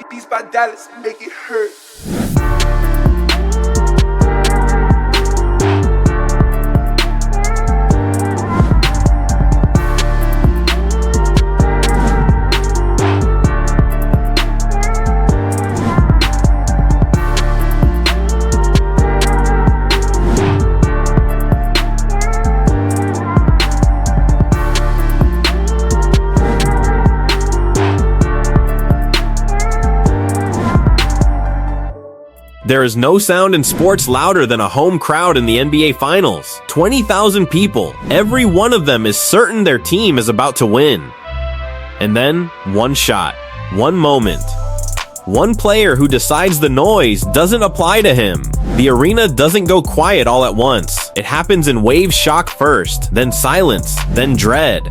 Beats by Dallas, make it hurt. There is no sound in sports louder than a home crowd in the NBA Finals. 20,000 people. Every one of them is certain their team is about to win. And then, one shot. One moment. One player who decides the noise doesn't apply to him. The arena doesn't go quiet all at once. It happens in wave shock first, then silence, then dread.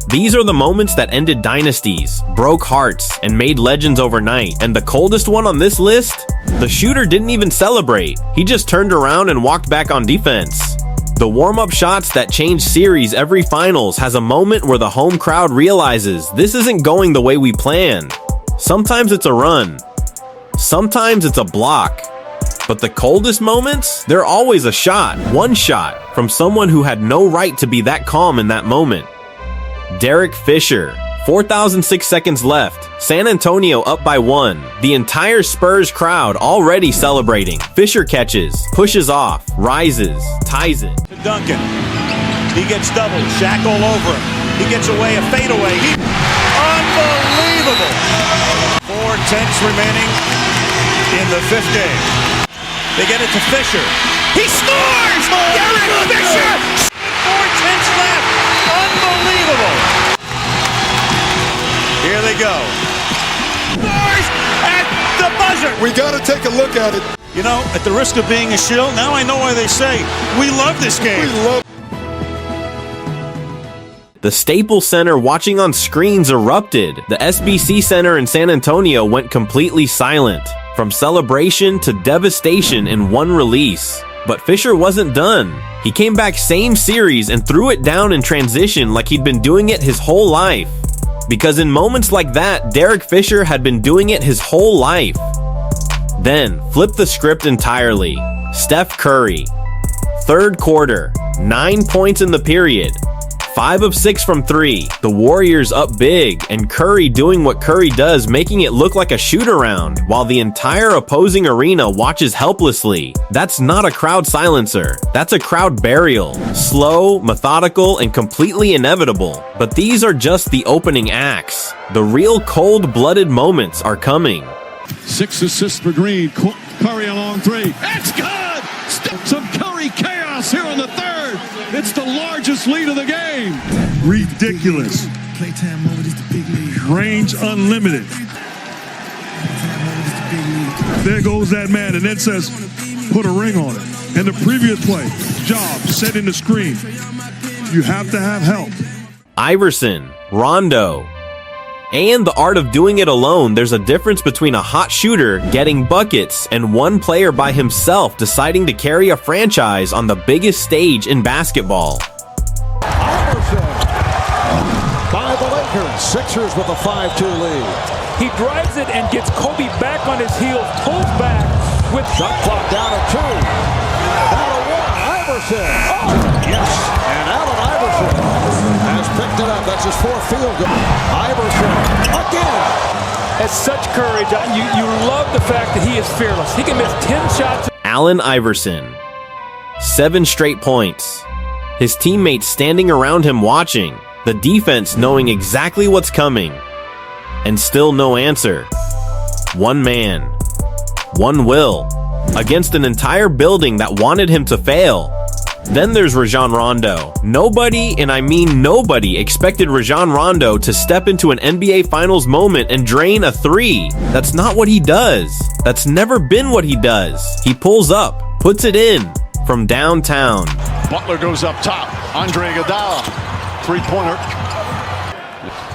These are the moments that ended dynasties, broke hearts, and made legends overnight. And the coldest one on this list? The shooter didn't even celebrate. He just turned around and walked back on defense. The warm-up shots that change series every finals has a moment where the home crowd realizes this isn't going the way we planned. Sometimes it's a run. Sometimes it's a block. But the coldest moments? They're always a shot. One shot from someone who had no right to be that calm in that moment. Derek Fisher. 4,006 seconds left. San Antonio up by 1. The entire Spurs crowd already celebrating. Fisher catches, pushes off, rises, ties it. To Duncan. He gets doubled. Shaq all over him. He gets away, a fadeaway. Unbelievable. 4:10 remaining in the fifth game. They get it to Fisher. He scores! Derek Fisher! 4:10 left. Unbelievable. Here they go. Scores at the buzzer. We got to take a look at it. You know, at the risk of being a shill, now I know why they say we love this game. We love. The Staples Center watching on screens erupted. The SBC Center in San Antonio went completely silent. From celebration to devastation in one release. But Fisher wasn't done. He came back same series and threw it down in transition like he'd been doing it his whole life. Because in moments like that, Derek Fisher had been doing it his whole life. Then, flip the script entirely. Steph Curry. Third quarter, 9 points in the period. 5 of 6 from 3. The Warriors up big, and Curry doing what Curry does, making it look like a shoot-around, while the entire opposing arena watches helplessly. That's not a crowd silencer. That's a crowd burial. Slow, methodical, and completely inevitable. But these are just the opening acts. The real cold-blooded moments are coming. 6 assists for Green. Curry a long 3. That's good! Some Curry chaos here in the third. It's the largest lead of the game. Ridiculous. Range unlimited. There goes that man, and then says, put a ring on it. And the previous play, job, setting the screen. You have to have help. Iverson, Rondo. And the art of doing it alone. There's a difference between a hot shooter getting buckets and one player by himself deciding to carry a franchise on the biggest stage in basketball. Iverson by the Lakers. Sixers with a 5-2 lead. He drives it and gets Kobe back on his heels, pulls back with shot clock down at 2. Down to 1. Iverson. Oh, yes. And Allen Iverson has picked it up. That's his 4th field goal. Iverson again. Has such courage. You love the fact that he is fearless. He can miss 10 shots. Allen Iverson. 7 straight points. His teammates standing around him watching. The defense knowing exactly what's coming. And still no answer. One man. One will. Against an entire building that wanted him to fail. Then there's Rajon Rondo. Nobody, and I mean nobody, expected Rajon Rondo to step into an NBA Finals moment and drain a 3. That's not what he does. That's never been what he does. He pulls up, puts it in, from downtown. Butler goes up top. Andre Iguodala, 3-pointer.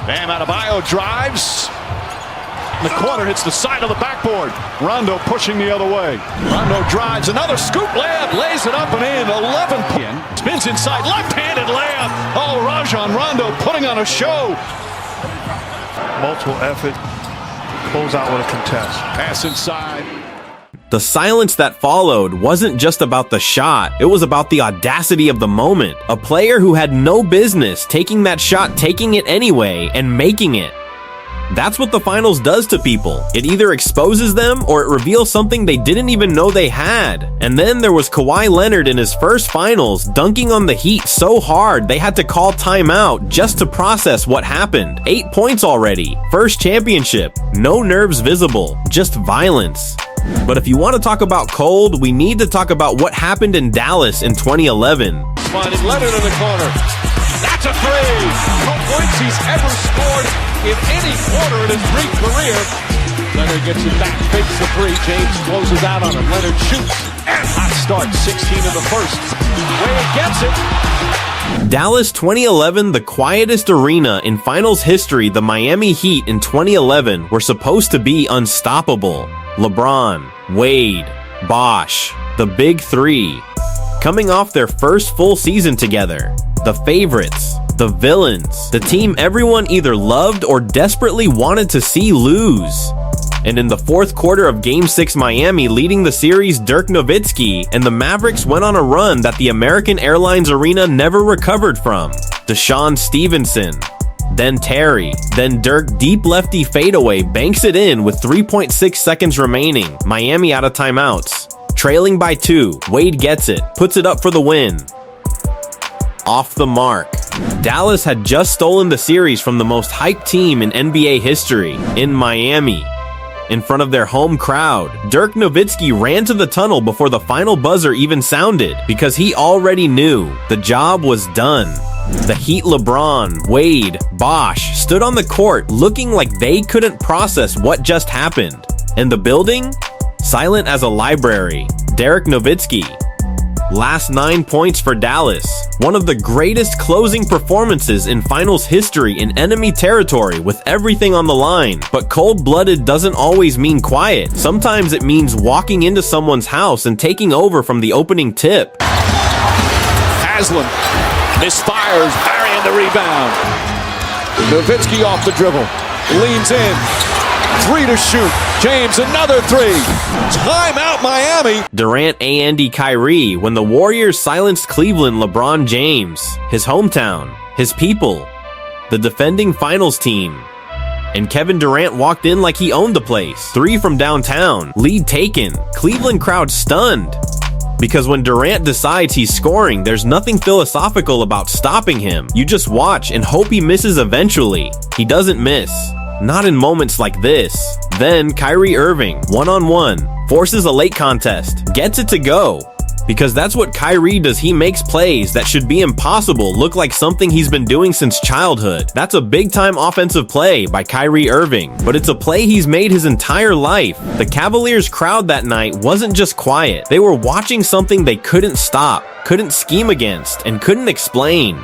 Bam Adebayo drives. In the corner, hits the side of the backboard. Rondo pushing the other way. Rondo drives, another scoop layup, lays it up and in. 11 points. Spins inside, left-handed layup. Oh, Rajon Rondo putting on a show. Multiple effort. Close out with a contest. Pass inside. The silence that followed wasn't just about the shot, it was about the audacity of the moment. A player who had no business taking that shot, taking it anyway, and making it. That's what the finals does to people. It either exposes them or it reveals something they didn't even know they had. And then there was Kawhi Leonard in his first finals dunking on the Heat so hard they had to call timeout just to process what happened. 8 points already. First championship. No nerves visible. Just violence. But if you want to talk about cold, we need to talk about what happened in Dallas in 2011. Finding Leonard in the corner. That's a three. No points he's ever scored in any quarter in his brief career. Leonard gets it back, fakes the three. James closes out on him. Leonard shoots. And hot start, 16 in the first. Wade gets it. Dallas 2011, the quietest arena in finals history. The Miami Heat in 2011 were supposed to be unstoppable. LeBron, Wade, Bosh, the Big Three. Coming off their first full season together. The favorites, the villains, the team everyone either loved or desperately wanted to see lose. And in the fourth quarter of Game 6 Miami leading the series, Dirk Nowitzki and the Mavericks went on a run that the American Airlines Arena never recovered from. Deshaun Stevenson, then Terry, then Dirk deep lefty fadeaway banks it in with 3.6 seconds remaining. Miami out of timeouts. Trailing by 2, Wade gets it, puts it up for the win. Off the mark. Dallas had just stolen the series from the most hyped team in NBA history, in Miami. In front of their home crowd, Dirk Nowitzki ran to the tunnel before the final buzzer even sounded because he already knew the job was done. The Heat LeBron, Wade, Bosh stood on the court looking like they couldn't process what just happened. And the building? Silent as a library. Dirk Nowitzki. Last 9 points for Dallas. One of the greatest closing performances in finals history in enemy territory with everything on the line. But cold-blooded doesn't always mean quiet. Sometimes it means walking into someone's house and taking over from the opening tip. Haslam misfires, burying the rebound. Nowitzki off the dribble, leans in, 3 to shoot. James, another 3. Timeout, Miami. Durant and Kyrie when the Warriors silenced Cleveland. LeBron James, his hometown, his people, the defending finals team. And Kevin Durant walked in like he owned the place. 3 from downtown, lead taken. Cleveland crowd stunned. Because when Durant decides he's scoring, there's nothing philosophical about stopping him. You just watch and hope he misses eventually. He doesn't miss. Not in moments like this. Then Kyrie Irving, one-on-one, forces a late contest, gets it to go. Because that's what Kyrie does. He makes plays that should be impossible look like something he's been doing since childhood. That's a big-time offensive play by Kyrie Irving, but it's a play he's made his entire life. The Cavaliers crowd that night wasn't just quiet. They were watching something they couldn't stop, couldn't scheme against, and couldn't explain.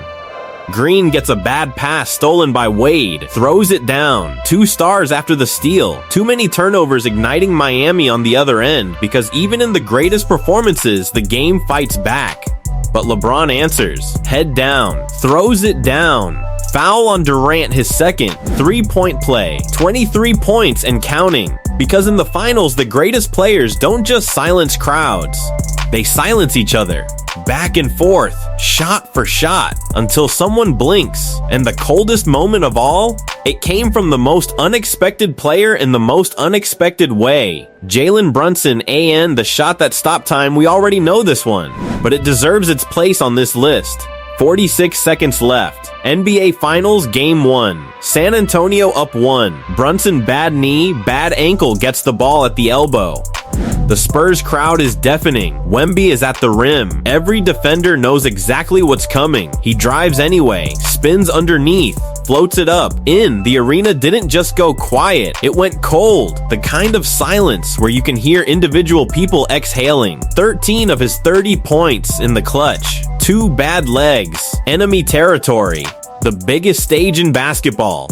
Green gets a bad pass stolen by Wade, throws it down. 2 stars after the steal. Too many turnovers igniting Miami on the other end because even in the greatest performances, the game fights back. But LeBron answers. Head down. Throws it down. Foul on Durant, his second. 3-point play. 23 points and counting. Because in the finals, the greatest players don't just silence crowds. They silence each other. Back and forth, shot for shot, until someone blinks. And the coldest moment of all? It came from the most unexpected player in the most unexpected way. Jalen Brunson, the shot that stopped time. We already know this one, but it deserves its place on this list. 46 seconds left. NBA Finals Game 1. San Antonio up 1. Brunson bad knee, bad ankle gets the ball at the elbow. The Spurs crowd is deafening. Wemby is at the rim. Every defender knows exactly what's coming. He drives anyway, spins underneath, floats it up. The arena didn't just go quiet, it went cold. The kind of silence where you can hear individual people exhaling. 13 of his 30 points in the clutch. 2 bad legs. Enemy territory. The biggest stage in basketball.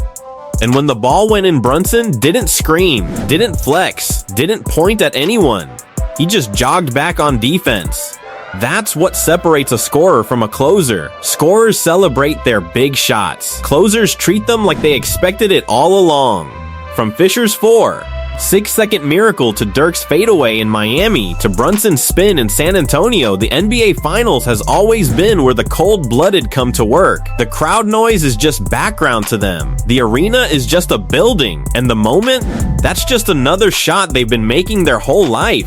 And when the ball went in, Brunson didn't scream, didn't flex, didn't point at anyone. He just jogged back on defense. That's what separates a scorer from a closer. Scorers celebrate their big shots. Closers treat them like they expected it all along. From Fisher's 4, 6-second miracle to Dirk's fadeaway in Miami to Brunson's spin in San Antonio, the NBA Finals has always been where the cold-blooded come to work. The crowd noise is just background to them. The arena is just a building, and the moment? That's just another shot they've been making their whole life.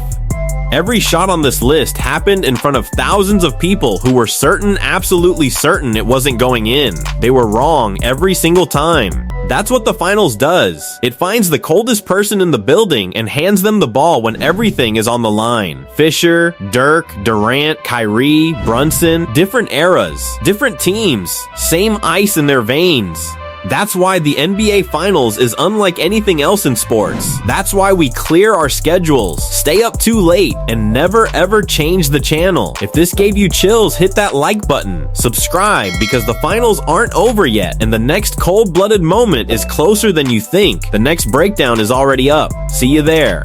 Every shot on this list happened in front of thousands of people who were certain, absolutely certain it wasn't going in. They were wrong every single time. That's what the finals does. It finds the coldest person in the building and hands them the ball when everything is on the line. Fisher, Dirk, Durant, Kyrie, Brunson, different eras, different teams, same ice in their veins. That's why the NBA Finals is unlike anything else in sports. That's why we clear our schedules, stay up too late, and never ever change the channel. If this gave you chills, hit that like button. Subscribe, because the finals aren't over yet, and the next cold-blooded moment is closer than you think. The next breakdown is already up. See you there.